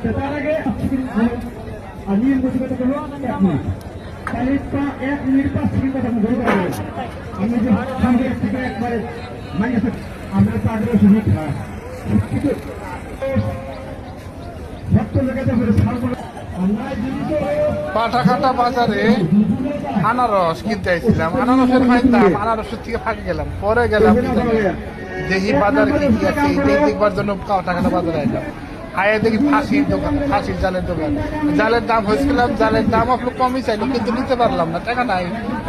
তার আগে নিয়ম গতিগত হলো 1 মিনিট। তাহলে 1 মিনিট 5 সেকেন্ড কথা ধরে পারবে। আমি যে সামনে থেকে একবারে মানে আমরা তো আগে শুনি খাই কিন্তু ভক্ত লাগাতে পারে সামনে পাঠাঘাটা বাজারে আনারস কিনতে আসছিলাম, আনারসের ফাইতাম, আনারসের থেকে ফাঁকি গেলাম, পরে গেলাম দেখি বাজার কি কি আছে দেখবার জন্য পাঠাঘাটা বাজারে আইলাম। আয়া দেখি ফাঁসির দোকান, ফাঁসির জালের দোকান। জালের দাম হয়েছিলাম, জালের দাম আপনার কমই চাইলো কিন্তু নিতে পারলাম না, টাকা নাই।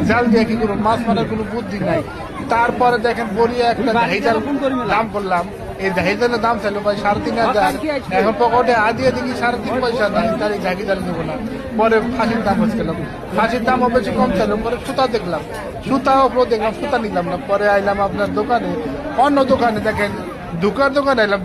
জাল দিয়ে কি করবো, মাছ মারার কোনো বুদ্ধি নাই। তারপরে দেখেন বলিয়া একটা দাহি জাল দাম করলাম, এই দাহি জালের দাম চাইলো ভাই 3,500। এখন পকেটে আদিয়ে দেখি 3.5 পয়সা নাই, তার এই দাহি জাল নেবো না। পরে ফাঁসির দাম হয়েছিলাম, ফাঁসির দামও বেশি কম চাইলো। পরে সুতা দেখলাম, সুতাও দেখলাম, সুতা নিলাম না। পরে আইলাম আপনার দোকানে, অন্য দোকানে দেখেন দোকানে এলাম,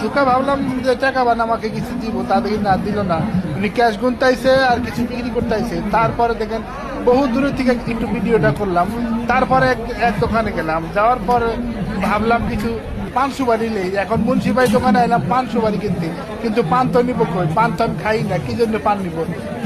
ধোকা ভাবলাম যে টাকা বান আমাকে কিছু দিব, তা দেখি না, দিল না। উনি ক্যাশ গুনতাইছে আর কিছু বিক্রি করতেছে। তারপরে দেখেন বহু দূরের থেকে একটু ভিডিওটা করলাম। তারপরে এক দোকানে গেলাম, যাওয়ার পরে ভাবলাম কিছু পান সুপারি নেই। এখন মুন্সিবাই দোকানে এলাম পান সুপারি কিনতে, কিন্তু পান তো নিব কই, পান তো আমি খাই না, কি জন্য পান নিব।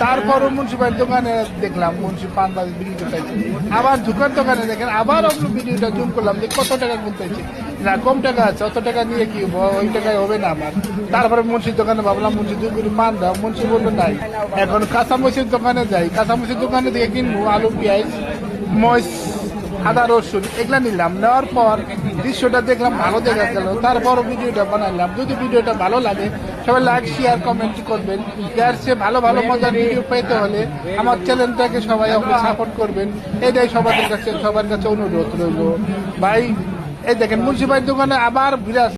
তারপরও মুন্সিবাই দোকানে দেখলাম মুন্সি পান বাজি বিক্রি করতেছে। আবার ধোকার দোকানে দেখেন, আবার আমরা ভিডিওটা জুম করলাম যে কত টাকা কিনতেছে, না কম টাকা আছে, অত টাকা নিয়ে কি ওই টাকায় হবে না আমার। তারপরে মুন্সির দোকানে ভাবলাম মুন্সি 2 কিলো পান দাও, মুন্সি বললো নাই। এখন কাঁচামরিচের দোকানে যাই, কাঁচামরিচের দোকানে থেকে কিনবো আলু, পেঁয়াজ, মরিচ, আদা, রসুন এগুলা নিলাম। নেওয়ার পর দৃশ্যটা দেখলাম, ভালো দেখা গেল। তারপরও ভিডিওটা বানালাম। যদি ভিডিওটা ভালো লাগে সবাই লাইক, শেয়ার, কমেন্ট করবেন। এর চেয়ে ভালো ভালো মজার ভিডিও পেতে হলে আমার চ্যানেলটাকে সবাই আপনি সাপোর্ট করবেন, এটাই সবার কাছে অনুরোধ রইল ভাই। এই দেখেন মুন্সিবাইয়ের দোকানে আবার বিরাজ